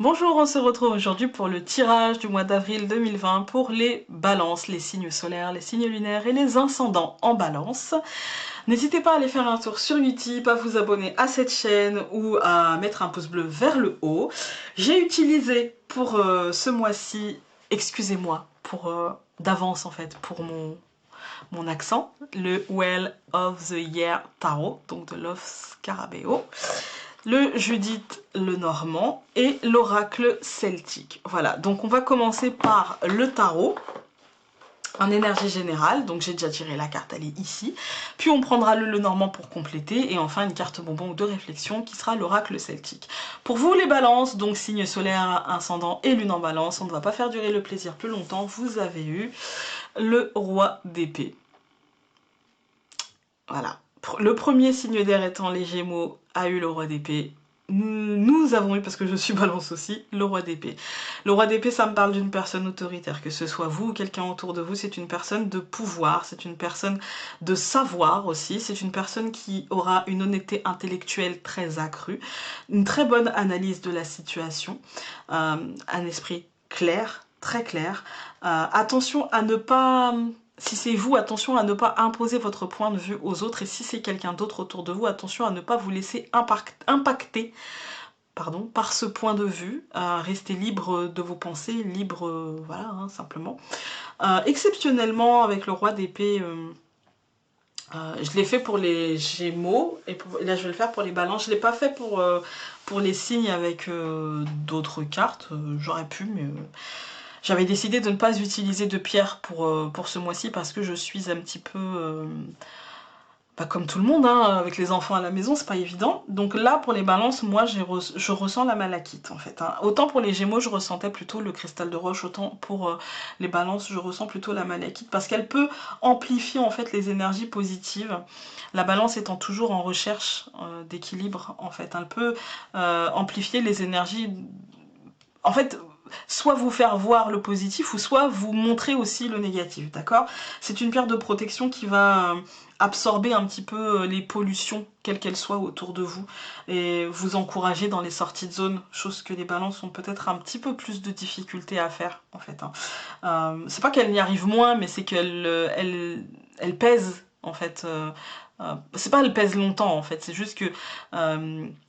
Bonjour, on se retrouve aujourd'hui pour le tirage du mois d'avril 2020 pour les balances, les signes solaires, les signes lunaires et les ascendants en balance. N'hésitez pas à aller faire un tour sur YouTube, à vous abonner à cette chaîne ou à mettre un pouce bleu vers le haut. J'ai utilisé pour ce mois-ci, excusez-moi, pour d'avance en fait, pour mon accent, le Well of the Year Tarot, donc de Love Scarabeo, le Judith le Normand et l'oracle celtique. Voilà, donc on va commencer par le tarot en énergie générale, donc j'ai déjà tiré la carte, elle est ici, puis on prendra le Normand pour compléter, et enfin une carte bonbon de réflexion qui sera l'oracle celtique. Pour vous les balances, donc signe solaire, ascendant et lune en balance, on ne va pas faire durer le plaisir plus longtemps, vous avez eu le roi d'épée. Voilà. Le premier signe d'air étant les Gémeaux a eu le roi d'épée. Nous avons eu, parce que je suis balance aussi, le roi d'épée. Le roi d'épée, ça me parle d'une personne autoritaire, que ce soit vous ou quelqu'un autour de vous, c'est une personne de pouvoir, c'est une personne de savoir aussi, c'est une personne qui aura une honnêteté intellectuelle très accrue, une très bonne analyse de la situation, un esprit clair, très clair. Attention à ne pas... Si c'est vous, attention à ne pas imposer votre point de vue aux autres, et si c'est quelqu'un d'autre autour de vous, attention à ne pas vous laisser impacter par ce point de vue, rester libre de vos pensées, libre, voilà, hein, simplement. Exceptionnellement, avec le roi d'épée, je l'ai fait pour les Gémeaux, et là je vais le faire pour les balances. Je ne l'ai pas fait pour les signes avec d'autres cartes, j'aurais pu, mais... J'avais décidé de ne pas utiliser de pierre pour ce mois-ci parce que je suis un petit peu... comme tout le monde, hein, avec les enfants à la maison, c'est pas évident. Donc là, pour les balances, moi, je ressens la malachite, en fait. Hein. Autant pour les Gémeaux, je ressentais plutôt le cristal de roche, autant pour les balances, je ressens plutôt la malachite parce qu'elle peut amplifier, en fait, les énergies positives. La balance étant toujours en recherche d'équilibre, en fait. Elle peut amplifier les énergies... En fait, soit vous faire voir le positif, ou soit vous montrer aussi le négatif, d'accord? C'est une pierre de protection qui va absorber un petit peu les pollutions, quelles qu'elles soient autour de vous, et vous encourager dans les sorties de zone, chose que les balances ont peut-être un petit peu plus de difficultés à faire, en fait. Hein. C'est pas qu'elle n'y arrive moins, mais c'est qu'elle elle pèse, en fait. C'est pas elle pèse longtemps, en fait, c'est juste que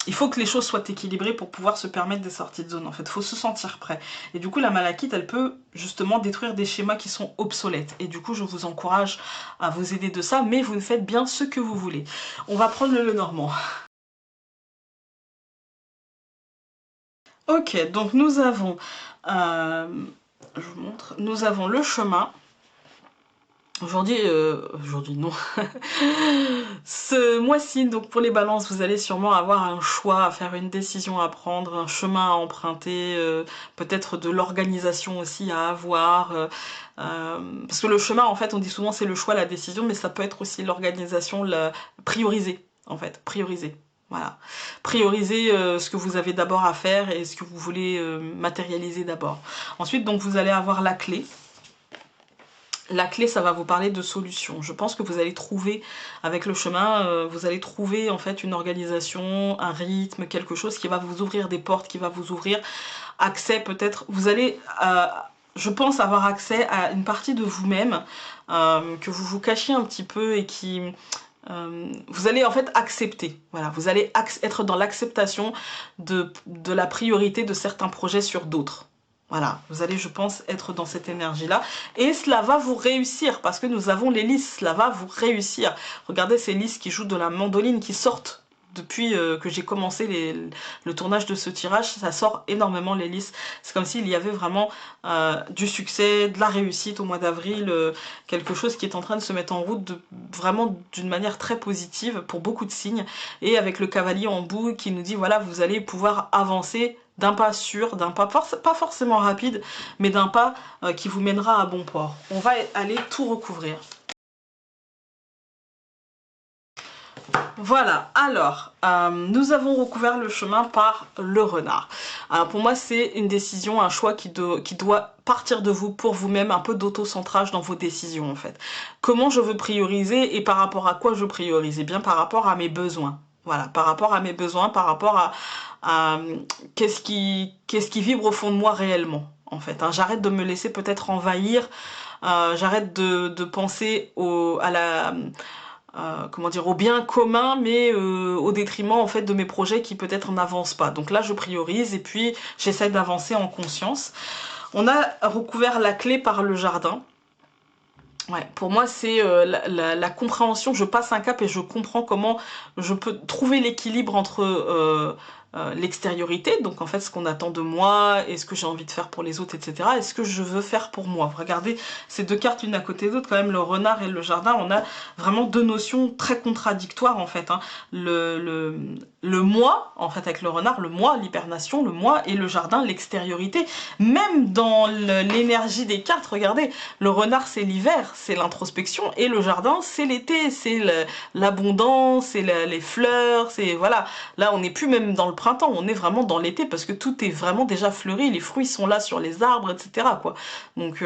il faut que les choses soient équilibrées pour pouvoir se permettre des sorties de zone, en fait, il faut se sentir prêt. Et du coup, la malachite, elle peut justement détruire des schémas qui sont obsolètes. Et du coup, je vous encourage à vous aider de ça, mais vous faites bien ce que vous voulez. On va prendre le Lenormand. Ok, donc nous avons... je vous montre. Nous avons le chemin. Aujourd'hui non. Ce mois-ci, donc pour les balances, vous allez sûrement avoir un choix à faire, une décision à prendre, un chemin à emprunter, peut-être de l'organisation aussi à avoir. Parce que le chemin, en fait, on dit souvent c'est le choix, la décision, mais ça peut être aussi l'organisation, prioriser, en fait, prioriser. Voilà. Prioriser ce que vous avez d'abord à faire et ce que vous voulez matérialiser d'abord. Ensuite, donc, vous allez avoir la clé. La clé, ça va vous parler de solutions. Je pense que vous allez trouver, avec le chemin, vous allez trouver en fait une organisation, un rythme, quelque chose qui va vous ouvrir des portes, qui va vous ouvrir accès peut-être. Vous allez, je pense, avoir accès à une partie de vous-même que vous vous cachiez un petit peu et qui... vous allez en fait accepter, voilà, vous allez être dans l'acceptation de la priorité de certains projets sur d'autres. Voilà, vous allez, je pense, être dans cette énergie-là. Et cela va vous réussir, parce que nous avons les lys, cela va vous réussir. Regardez ces lys qui jouent de la mandoline, qui sortent depuis que j'ai commencé le tournage de ce tirage, ça sort énormément les lys. C'est comme s'il y avait vraiment du succès, de la réussite au mois d'avril, quelque chose qui est en train de se mettre en route vraiment d'une manière très positive pour beaucoup de signes. Et avec le cavalier en bout qui nous dit, voilà, vous allez pouvoir avancer d'un pas sûr, d'un pas pas forcément rapide, mais d'un pas qui vous mènera à bon port. On va aller tout recouvrir. Voilà, alors, nous avons recouvert le chemin par le renard. Alors pour moi, c'est une décision, un choix qui doit partir de vous pour vous-même, un peu d'auto-centrage dans vos décisions en fait. Comment je veux prioriser et par rapport à quoi je priorise? Eh bien par rapport à mes besoins. Voilà, par rapport à mes besoins, par rapport à qu'est-ce qui vibre au fond de moi réellement, en fait. Hein. J'arrête de me laisser peut-être envahir, j'arrête de penser comment dire, au bien commun, mais au détriment en fait de mes projets qui peut-être n'avancent pas. Donc là, je priorise et puis j'essaie d'avancer en conscience. On a recouvert la clé par le jardin. Ouais, pour moi, c'est la compréhension. Je passe un cap et je comprends comment je peux trouver l'équilibre entre l'extériorité, donc en fait ce qu'on attend de moi, et ce que j'ai envie de faire pour les autres, etc. Et ce que je veux faire pour moi. Regardez ces deux cartes l'une à côté d'autre, quand même, le renard et le jardin, on a vraiment deux notions très contradictoires en fait. Hein. Le moi, en fait, avec le renard, le moi, l'hibernation, le moi, et le jardin, l'extériorité. Même dans l'énergie des cartes, regardez, le renard c'est l'hiver, c'est l'introspection, et le jardin c'est l'été, c'est l'abondance, c'est les fleurs, c'est voilà. Là on n'est plus même dans le printemps, on est vraiment dans l'été parce que tout est vraiment déjà fleuri, les fruits sont là sur les arbres, etc. quoi. Donc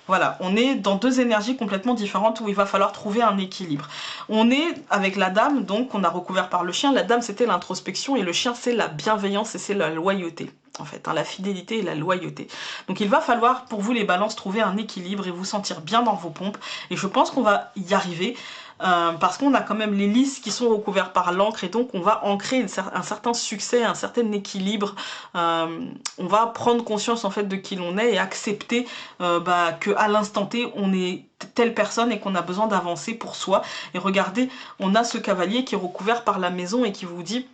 voilà, on est dans deux énergies complètement différentes où il va falloir trouver un équilibre. On est avec la dame, donc on a recouvert par le chien. La dame c'était l'introspection et le chien c'est la bienveillance et c'est la loyauté. En fait, hein, la fidélité et la loyauté. Donc il va falloir pour vous les balances trouver un équilibre et vous sentir bien dans vos pompes. Et je pense qu'on va y arriver parce qu'on a quand même les lys qui sont recouverts par l'encre et donc on va ancrer un certain succès, un certain équilibre. On va prendre conscience en fait de qui l'on est et accepter qu'à l'instant T on est telle personne et qu'on a besoin d'avancer pour soi. Et regardez, on a ce cavalier qui est recouvert par la maison et qui vous dit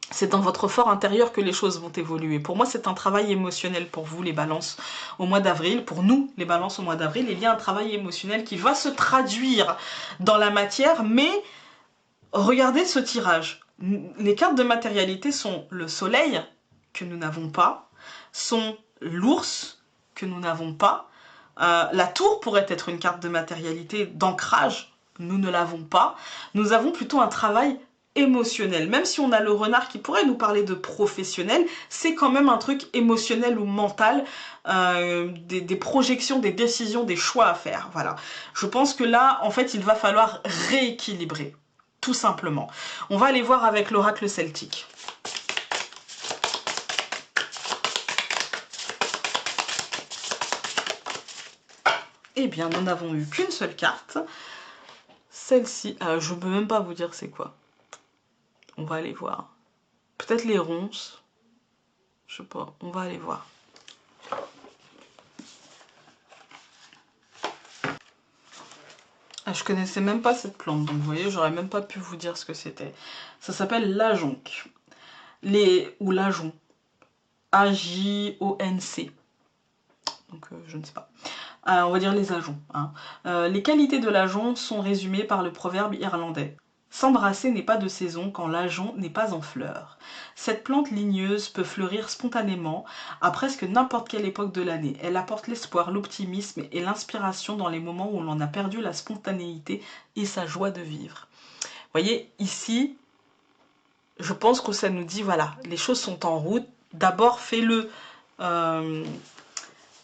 c'est dans votre fort intérieur que les choses vont évoluer. Pour moi, c'est un travail émotionnel pour vous, les balances, au mois d'avril. Pour nous, les balances au mois d'avril, il y a un travail émotionnel qui va se traduire dans la matière, mais regardez ce tirage. Les cartes de matérialité sont le soleil, que nous n'avons pas, sont l'ours, que nous n'avons pas. La tour pourrait être une carte de matérialité, d'ancrage, nous ne l'avons pas. Nous avons plutôt un travail émotionnel. Même si on a le renard qui pourrait nous parler de professionnel, c'est quand même un truc émotionnel ou mental, des projections, des décisions, des choix à faire. Voilà. Je pense que là, en fait, il va falloir rééquilibrer, tout simplement. On va aller voir avec l'oracle celtique. Eh bien, nous n'avons eu qu'une seule carte. Celle-ci, je ne peux même pas vous dire c'est quoi. On va aller voir. Peut-être les ronces. Je sais pas, on va aller voir. Je connaissais même pas cette plante, donc vous voyez, j'aurais même pas pu vous dire ce que c'était. Ça s'appelle l'ajonc. Ou l'ajon. A-J-O-N-C. Donc je ne sais pas. On va dire les ajoncs. Hein. Les qualités de l'ajon sont résumées par le proverbe irlandais. S'embrasser n'est pas de saison quand l'ajon n'est pas en fleurs. Cette plante ligneuse peut fleurir spontanément à presque n'importe quelle époque de l'année. Elle apporte l'espoir, l'optimisme et l'inspiration dans les moments où l'on a perdu la spontanéité et sa joie de vivre. Vous voyez, ici, je pense que ça nous dit, voilà, les choses sont en route. D'abord, fais-le,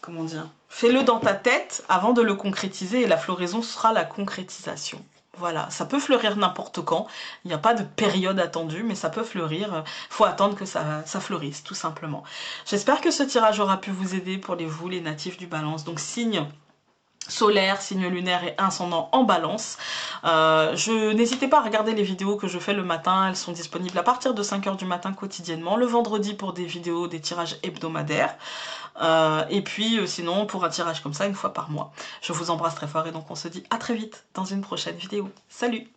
comment dire, fais-le dans ta tête avant de le concrétiser et la floraison sera la concrétisation. Voilà, ça peut fleurir n'importe quand, il n'y a pas de période attendue, mais ça peut fleurir, il faut attendre que ça fleurisse, tout simplement. J'espère que ce tirage aura pu vous aider pour vous, les natifs du Balance, donc signe solaire, signe lunaire et ascendant en balance. N'hésitez pas à regarder les vidéos que je fais le matin, elles sont disponibles à partir de 5 h du matin quotidiennement, le vendredi pour des vidéos, des tirages hebdomadaires, et puis sinon pour un tirage comme ça une fois par mois. Je vous embrasse très fort et donc on se dit à très vite dans une prochaine vidéo. Salut!